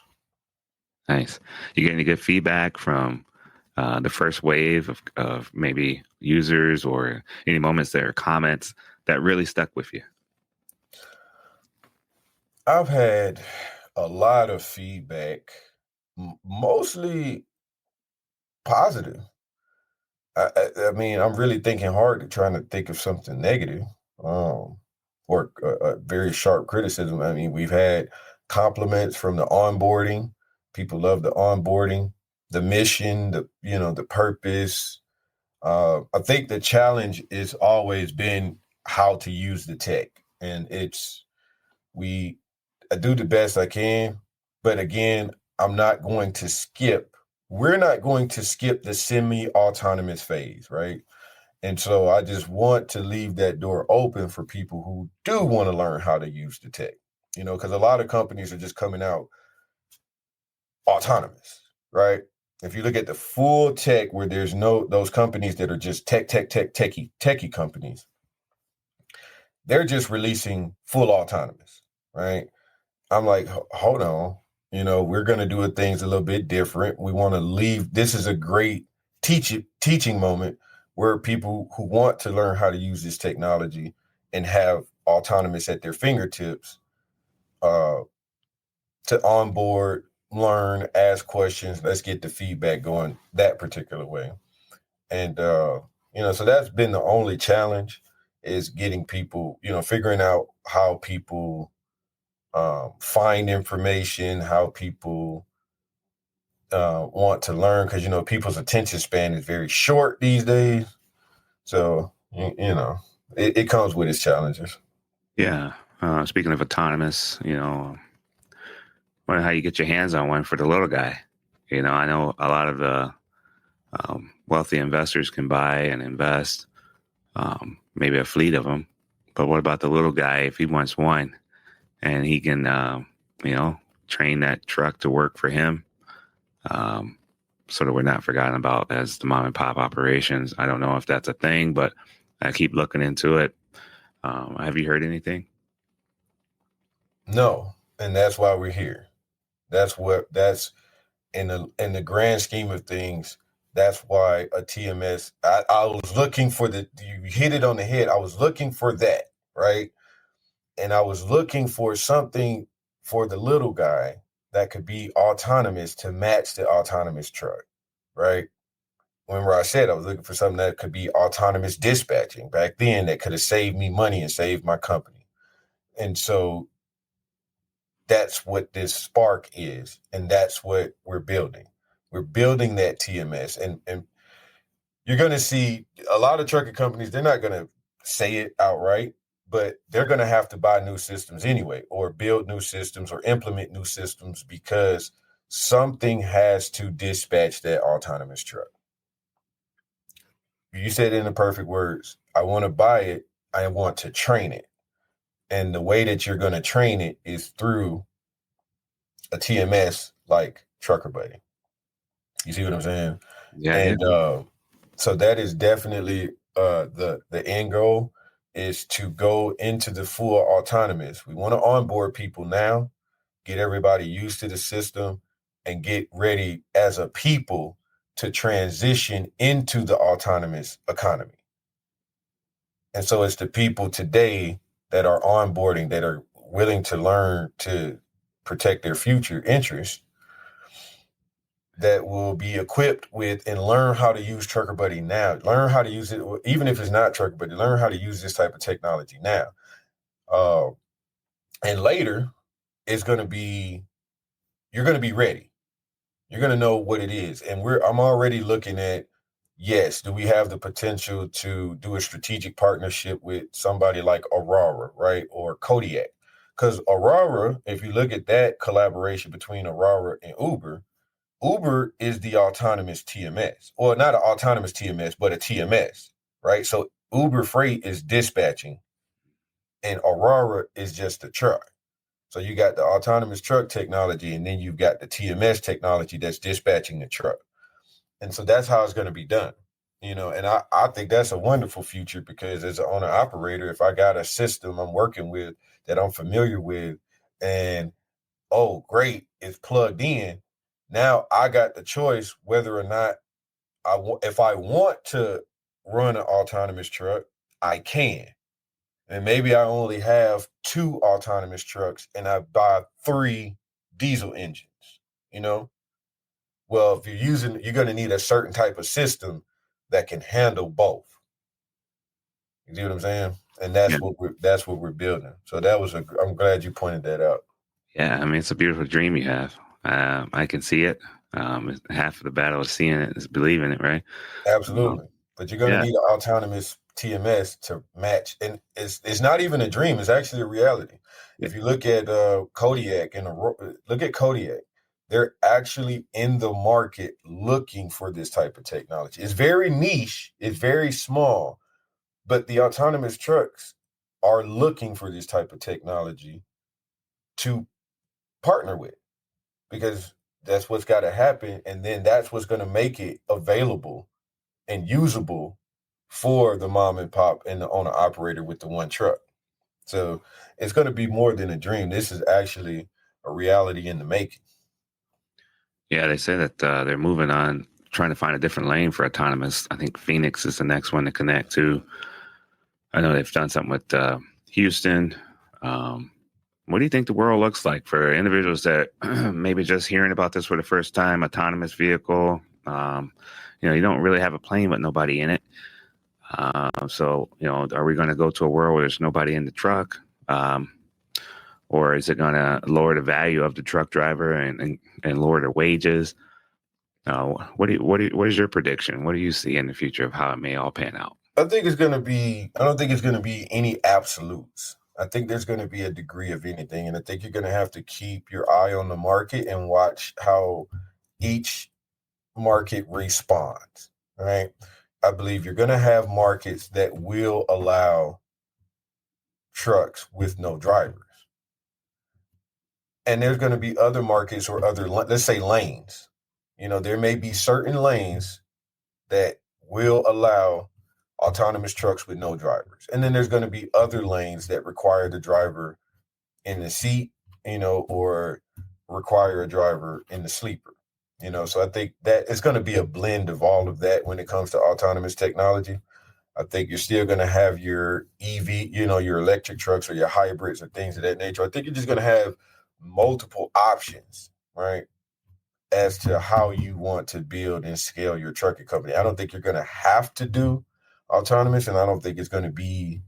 Nice. You get any good feedback from the first wave of maybe users, or any moments there, comments that really stuck with you?
I've had a lot of feedback, mostly positive. I mean, I'm really thinking hard to trying to think of something negative, or a very sharp criticism. I mean, we've had compliments from the onboarding. People love the onboarding, the mission, the purpose. I think the challenge is always been how to use the tech, and I do the best I can, but again, I'm not going to skip. We're not going to skip the semi-autonomous phase, right? And so I just want to leave that door open for people who do want to learn how to use the tech, because a lot of companies are just coming out autonomous, right? If you look at the full tech where there's those companies that are just techie companies, they're just releasing full autonomous, right? I'm like, hold on, we're going to do things a little bit different. We want to leave. This is a great teaching moment where people who want to learn how to use this technology and have autonomous at their fingertips, to onboard, learn, ask questions. Let's get the feedback going that particular way. And, so that's been the only challenge, is getting people, figuring out how people find information, how people want to learn, because people's attention span is very short these days. So it comes with its challenges.
Yeah. Speaking of autonomous, wonder how you get your hands on one for the little guy. I know a lot of the wealthy investors can buy and invest, maybe a fleet of them. But what about the little guy if he wants one and he can, train that truck to work for him? So that we're not forgotten about as the mom and pop operations. I don't know if that's a thing, but I keep looking into it. Have you heard anything?
No, and that's why we're here. That's in the grand scheme of things. That's why a TMS. I was looking for you hit it on the head. I was looking for that, right? And I was looking for something for the little guy that could be autonomous to match the autonomous truck, right? Remember I said I was looking for something that could be autonomous dispatching back then, that could have saved me money and saved my company. And so that's what this spark is. And that's what we're building. We're building that TMS. And you're going to see a lot of trucking companies, they're not going to say it outright, but they're going to have to buy new systems anyway, or build new systems or implement new systems, because something has to dispatch that autonomous truck. You said it in the perfect words. I want to buy it. I want to train it. And the way that you're going to train it is through a TMS like Trucker Buddy. You see what I'm saying?
Yeah.
And so that is definitely the end goal, is to go into the full autonomous. We want to onboard people now, get everybody used to the system, and get ready as a people to transition into the autonomous economy. And so it's the people today that are onboarding, that are willing to learn to protect their future interests, that will be equipped with and learn how to use Trucker Buddy now. Learn how to use it, even if it's not Trucker Buddy. Learn how to use this type of technology now. And later, you're going to be ready. You're going to know what it is. And I'm already looking at, yes, do we have the potential to do a strategic partnership with somebody like Aurora, right? Or Kodiak? Because Aurora, if you look at that collaboration between Aurora and Uber is the autonomous TMS, or not an autonomous TMS, but a TMS, right? So Uber Freight is dispatching and Aurora is just a truck. So you got the autonomous truck technology, and then you've got the TMS technology that's dispatching the truck. And so that's how it's going to be done. And I think that's a wonderful future, because as an owner operator, if I got a system I'm working with that I'm familiar with, and oh, great, it's plugged in, now I got the choice whether or not if I want to run an autonomous truck, I can. And maybe I only have 2 autonomous trucks and I buy 3 diesel engines, Well, if you're going to need a certain type of system that can handle both. You see what I'm saying? And that's what we're building. So I'm glad you pointed that out.
Yeah, I mean, it's a beautiful dream you have. I can see it. Half of the battle is seeing it, is believing it, right?
Absolutely. But you're going to need an autonomous TMS to match. And it's not even a dream. It's actually a reality. If you look at Kodiak look at Kodiak, they're actually in the market looking for this type of technology. It's very niche. It's very small. But the autonomous trucks are looking for this type of technology to partner with, because that's what's got to happen. And then that's what's going to make it available and usable for the mom and pop and the owner operator with the one truck. So it's going to be more than a dream. This is actually a reality in the making.
Yeah, they say that they're moving on, trying to find a different lane for autonomous. I think Phoenix is the next one to connect to. I know they've done something with Houston. What do you think the world looks like for individuals that maybe just hearing about this for the first time, autonomous vehicle? You don't really have a plane with nobody in it. So, are we going to go to a world where there's nobody in the truck? Or is it going to lower the value of the truck driver and lower their wages? What is your prediction? What do you see in the future of how it may all pan out?
I don't think it's going to be any absolutes. I think there's going to be a degree of anything. And I think you're going to have to keep your eye on the market and watch how each market responds, right? I believe you're going to have markets that will allow trucks with no drivers. And there's going to be other markets or let's say lanes. There may be certain lanes that will allow autonomous trucks with no drivers. And then there's going to be other lanes that require the driver in the seat, or require a driver in the sleeper. So I think that it's going to be a blend of all of that when it comes to autonomous technology. I think you're still going to have your EV, your electric trucks or your hybrids or things of that nature. I think you're just going to have multiple options, right, as to how you want to build and scale your trucking company. I don't think you're going to have to do autonomous, and I don't think it's going to be,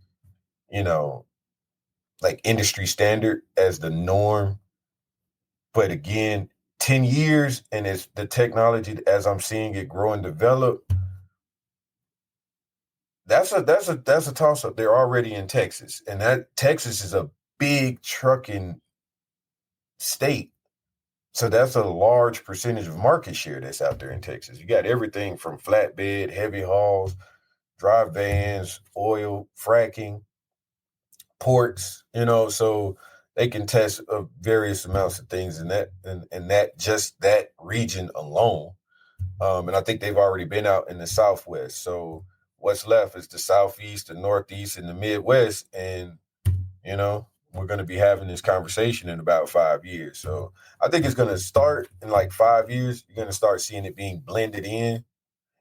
like industry standard as the norm. But again, 10 years, and it's the technology as I'm seeing it grow and develop. That's a toss up. They're already in Texas, and that Texas is a big trucking state. So that's a large percentage of market share that's out there in Texas. You got everything from flatbed, heavy hauls, drive vans, oil, fracking, ports, so they can test various amounts of things in that region alone. And I think they've already been out in the Southwest. So what's left is the Southeast, the Northeast, and the Midwest. And, we're going to be having this conversation in about 5 years. So I think it's going to start in like 5 years. You're going to start seeing it being blended in.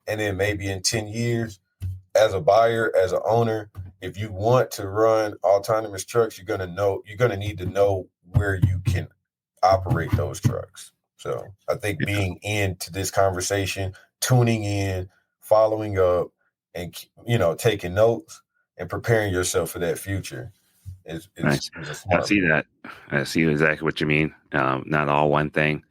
And then maybe in 10 years, as a buyer, as an owner, if you want to run autonomous trucks, you're going to need to know where you can operate those trucks. So I think being into this conversation, tuning in, following up, and, taking notes and preparing yourself for that future is
Nice.
a smart
I see that. I see exactly what you mean. Not all one thing.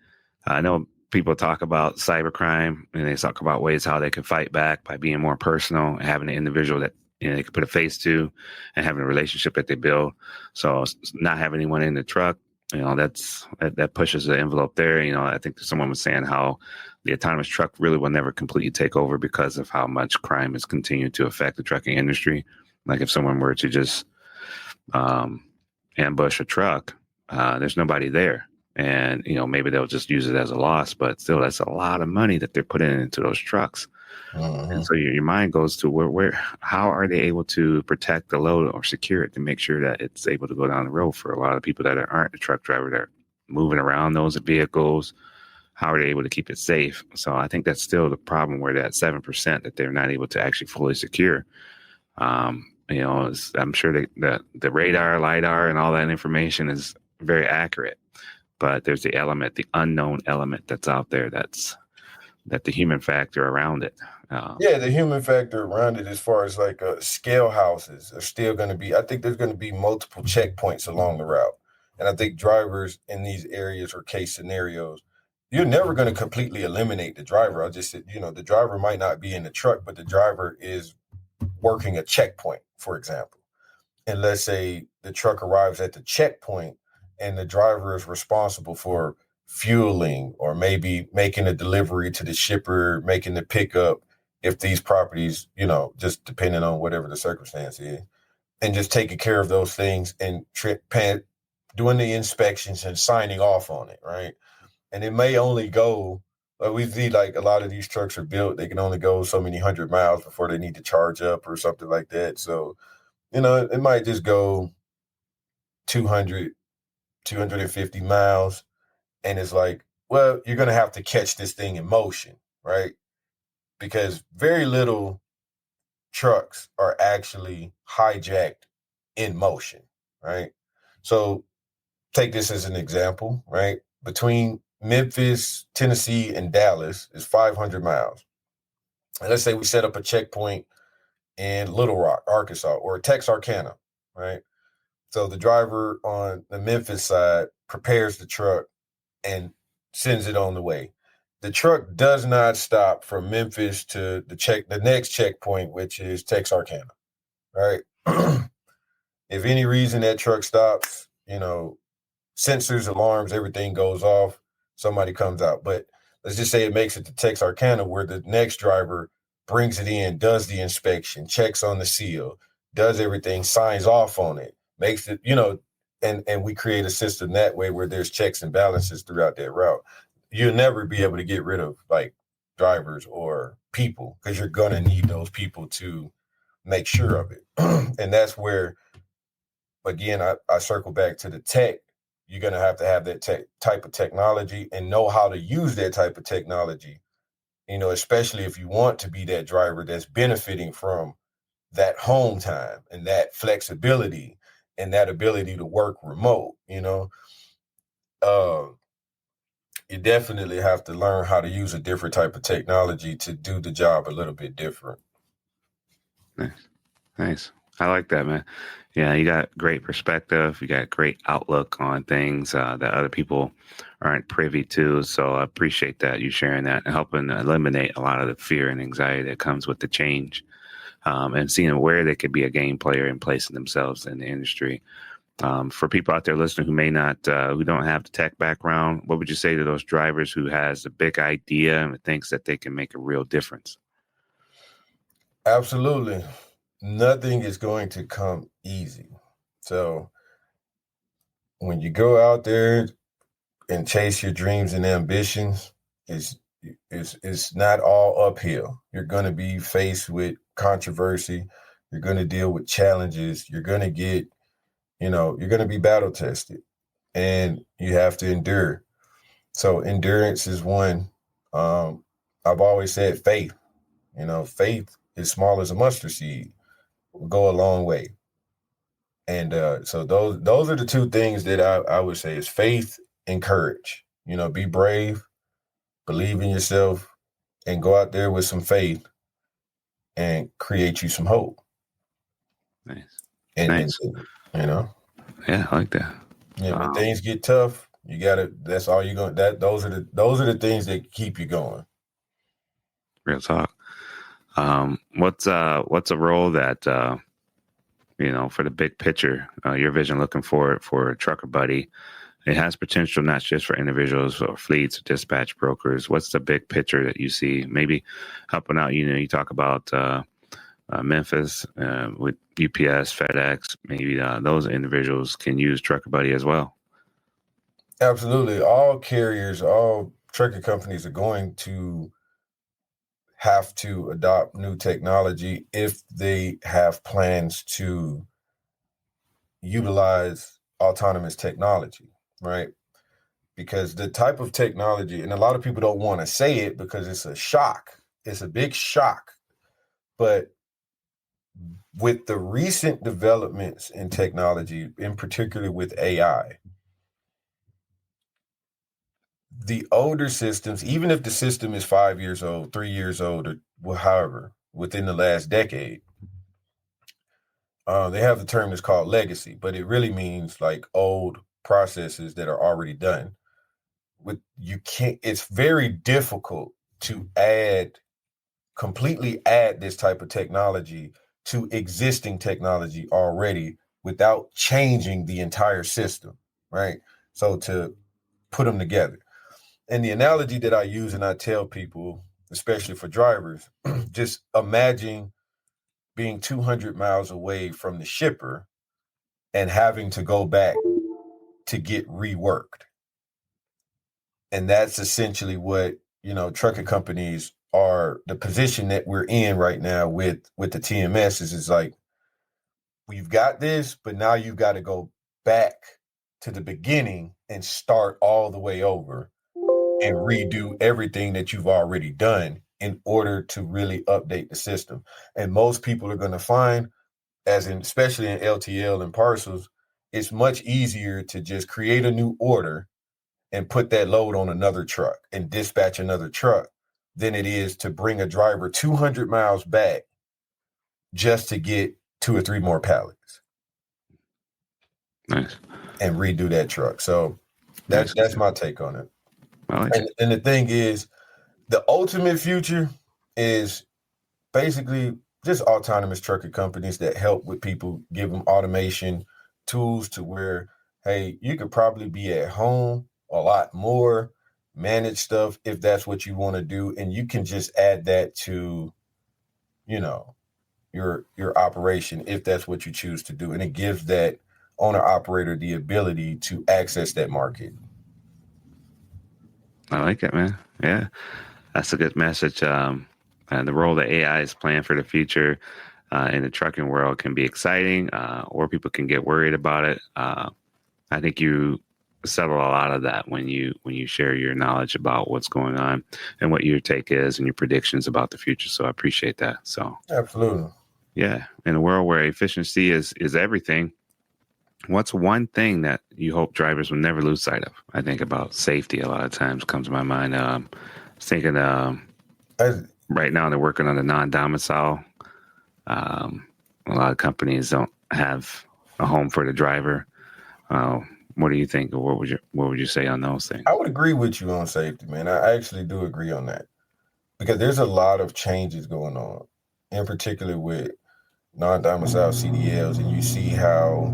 I know people talk about cybercrime, and they talk about ways how they can fight back by being more personal and having an individual that they can put a face to and having a relationship that they build. So not having anyone in the truck, that pushes the envelope there. I think someone was saying how the autonomous truck really will never completely take over because of how much crime has continued to affect the trucking industry. Like if someone were to just ambush a truck, there's nobody there. And, maybe they'll just use it as a loss, but still that's a lot of money that they're putting into those trucks. Mm-hmm. And so your mind goes to how are they able to protect the load or secure it to make sure that it's able to go down the road for a lot of people that aren't a truck driver, that are moving around those vehicles. How are they able to keep it safe? So I think that's still the problem, where that 7% that they're not able to actually fully secure. I'm sure the radar, LiDAR, and all that information is very accurate, but there's the unknown element that's out there that's that the human factor around it.
Yeah, the human factor around it, as far as like scale houses, are still going to be. I think there's going to be multiple checkpoints along the route, and I think drivers in these areas or case scenarios, you're never going to completely eliminate the driver. I just said, the driver might not be in the truck, but the driver is working a checkpoint, for example. And let's say the truck arrives at the checkpoint and the driver is responsible for fueling or maybe making a delivery to the shipper, making the pickup if these properties, just depending on whatever the circumstance is, and just taking care of those things and doing the inspections and signing off on it, right? And it may only go, we see like a lot of these trucks are built, they can only go so many 100 miles before they need to charge up or something like that. So, it might just go 200, 250 miles. And it's like, well, you're going to have to catch this thing in motion, right? Because very little trucks are actually hijacked in motion, right? So take this as an example, right? Between Memphis, Tennessee, and Dallas is 500 miles. And let's say we set up a checkpoint in Little Rock, Arkansas, or Texarkana, right? So the driver on the Memphis side prepares the truck and sends it on the way. The truck does not stop from Memphis to the next checkpoint, which is Texarkana, right? If any reason that truck stops, sensors, alarms, everything goes off, somebody comes out. But let's just say it makes it to Texarkana, where the next driver brings it in, does the inspection, checks on the seal, does everything, signs off on it, makes it, and we create a system that way where there's checks and balances throughout that route. You'll never be able to get rid of like drivers or people, because you're going to need those people to make sure of it. And that's where, again, I circle back to the tech. You're going to have that type of technology and know how to use that type of technology, especially if you want to be that driver that's benefiting from that home time and that flexibility and that ability to work remote. You definitely have to learn how to use a different type of technology to do the job a little bit different.
Nice. I like that, man. Yeah, you got great perspective. You got great outlook on things that other people aren't privy to. So I appreciate that, you sharing that and helping eliminate a lot of the fear and anxiety that comes with the change, and seeing where they could be a game player and placing themselves in the industry. For people out there listening who may not, who don't have the tech background, what would you say to those drivers who has a big idea and thinks that they can make a real difference?
Absolutely. Nothing is going to come easy. So when you go out there and chase your dreams and ambitions, it's not all uphill. You're going to be faced with controversy. You're going to deal with challenges. You're going to get, you're going to be battle tested, and you have to endure. So endurance is one. I've always said faith. Faith as small as a mustard seed will go a long way. And so those are the two things that I would say is faith and courage. Be brave, believe in yourself, and go out there with some faith and create you some hope.
Nice.
And
Yeah, I like that.
Yeah, when things get tough, you gotta. That's all you're going. Those are the things that keep you going.
Real talk. What's a role that for the big picture, your vision looking forward for a trucker buddy? It has potential not just for individuals or fleets or dispatch brokers. What's the big picture that you see? Maybe helping out. You talk about Memphis with UPS, FedEx. Maybe those individuals can use Trucker Buddy as well.
Absolutely. All carriers, all trucker companies are going to have to adopt new technology if they have plans to utilize autonomous technology, right? Because the type of technology, and a lot of people don't want to say it because it's a shock. It's a big shock. But with the recent developments in technology, in particular with AI, the older systems, even if the system is 5 years old, 3 years old, or however, within the last decade, they have the term that's called legacy, but it really means like old processes that are already done. It's very difficult to completely add this type of technology to existing technology already without changing the entire system, right? So to put them together. And the analogy that I use and I tell people, especially for drivers, just imagine being 200 miles away from the shipper and having to go back to get reworked. And that's essentially what, trucking companies are, the position that we're in right now with the TMS is like, we've got this, but now you've got to go back to the beginning and start all the way over and redo everything that you've already done in order to really update the system. And most people are going to find, especially in LTL and parcels, it's much easier to just create a new order and put that load on another truck and dispatch another truck than it is to bring a driver 200 miles back just to get 2 or 3 more pallets.
Nice.
And redo that truck. So that's my take on it. And the thing is, the ultimate future is basically just autonomous trucking companies that help with people, give them automation tools to where, hey, you could probably be at home a lot more, manage stuff if that's what you want to do. And you can just add that to, your operation if that's what you choose to do. And it gives that owner operator the ability to access that market.
I like it, man. Yeah, that's a good message. And the role that AI is playing for the future in the trucking world can be exciting, or people can get worried about it. I think you settle a lot of that when you share your knowledge about what's going on and what your take is and your predictions about the future. So I appreciate that. So
absolutely,
yeah. In a world where efficiency is everything, what's one thing that you hope drivers will never lose sight of? I think about safety a lot of times comes to my mind. Thinking right now they're working on the non-domicile. A lot of companies don't have a home for the driver. What do you think? Or what would you say on those things?
I would agree with you on safety, man. I actually do agree on that because there's a lot of changes going on, in particular with non-domicile CDLs, and you see how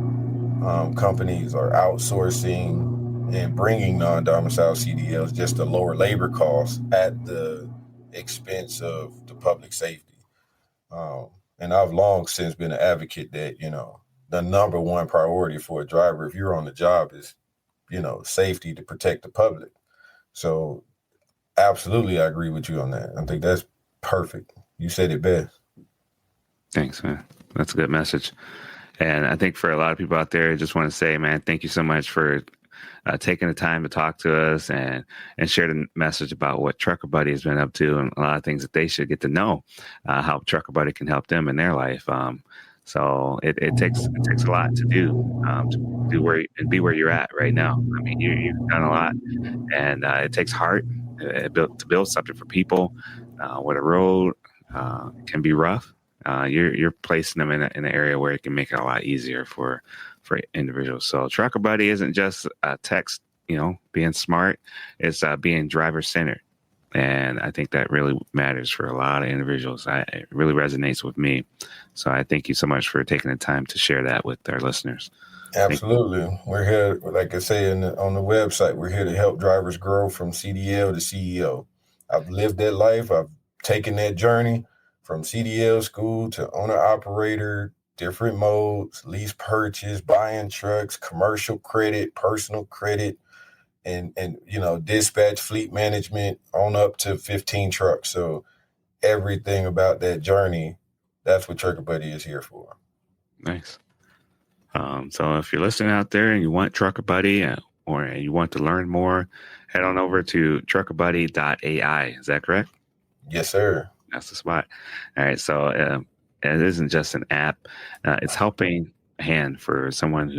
companies are outsourcing and bringing non-domicile CDLs just to lower labor costs at the expense of the public safety. And I've long since been an advocate that, the number one priority for a driver, if you're on the job, is, safety to protect the public. So absolutely, I agree with you on that. I think that's perfect. You said it best.
Thanks, man. That's a good message. And I think for a lot of people out there, I just want to say, man, thank you so much for taking the time to talk to us and share the message about what Trucker Buddy has been up to and a lot of things that they should get to know, how Trucker Buddy can help them in their life. So it takes a lot to be where you're at right now. I mean, you've done a lot, and it takes heart to build something for people. Where the road can be rough, you're placing them in an area where it can make it a lot easier for individuals. So Trucker Buddy isn't just text, being smart. It's being driver centered. And I think that really matters for a lot of individuals. It really resonates with me. So I thank you so much for taking the time to share that with our listeners.
Absolutely. We're here, like I say on the website, we're here to help drivers grow from CDL to CEO. I've lived that life. I've taken that journey from CDL school to owner operator, different modes, lease purchase, buying trucks, commercial credit, personal credit, and dispatch, fleet management, on up to 15 trucks. So everything about that journey, that's what Trucker Buddy is here for.
Nice. So if you're listening out there and you want Trucker Buddy or you want to learn more, head on over to truckerbuddy.ai. Is that correct?
Yes, sir.
That's the spot. All right. So it isn't just an app. It's helping hand for someone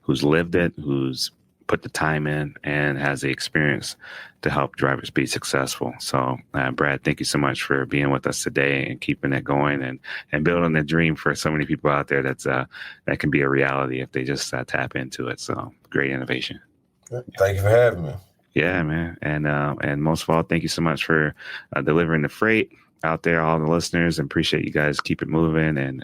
who's lived it, who's put the time in and has the experience to help drivers be successful. So, Brad, thank you so much for being with us today and keeping it going and building the dream for so many people out there that can be a reality if they just tap into it. So, great innovation.
Thank you for having me.
Yeah, man. And most of all, thank you so much for delivering the freight out there, all the listeners, and appreciate you guys keep it moving and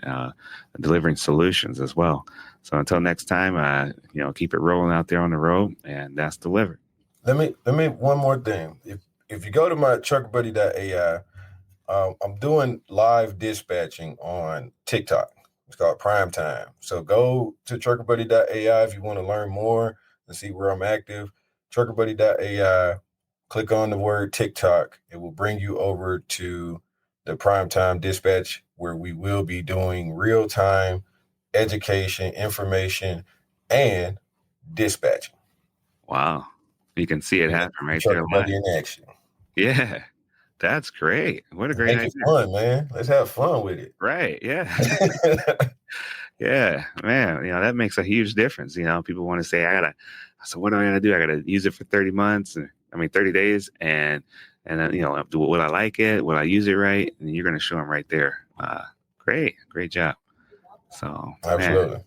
delivering solutions as well. So until next time, keep it rolling out there on the road, and that's delivered.
Let me one more thing. If you go to my truckerbuddy.ai, I'm doing live dispatching on TikTok. It's called Prime Time. So go to truckerbuddy.ai if you want to learn more and see where I'm active. Truckerbuddy.ai, click on the word TikTok. It will bring you over to the Prime Time dispatch where we will be doing real-time education, information, and dispatching.
Wow. You can see it happen right
Trucker
there.
Buddy in action.
Yeah. That's great. What a great idea.
Make it fun, man. Let's have fun with it.
Right. Yeah. Yeah, man. That makes a huge difference. People want to say, so what am I going to do? I got to use it for 30 days. And will I like it? Will I use it right? And you're going to show them right there. Great job. So,
absolutely.
Man,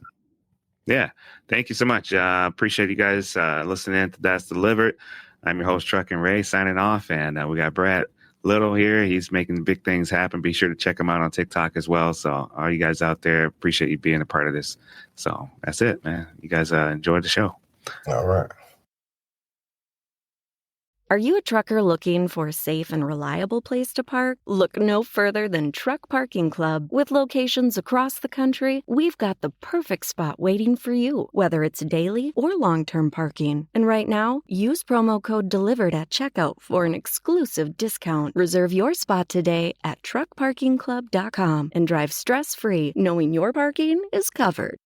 yeah. Thank you so much. Appreciate you guys listening to That's Delivered. I'm your host, Truckin' Ray, signing off. And we got Brad Little here. He's making big things happen. Be sure to check him out on TikTok as well. So all you guys out there, appreciate you being a part of this. So that's it, man. You guys enjoy the show.
All right.
Are you a trucker looking for a safe and reliable place to park? Look no further than Truck Parking Club. With locations across the country, we've got the perfect spot waiting for you, whether it's daily or long-term parking. And right now, use promo code DELIVERED at checkout for an exclusive discount. Reserve your spot today at truckparkingclub.com and drive stress-free, knowing your parking is covered.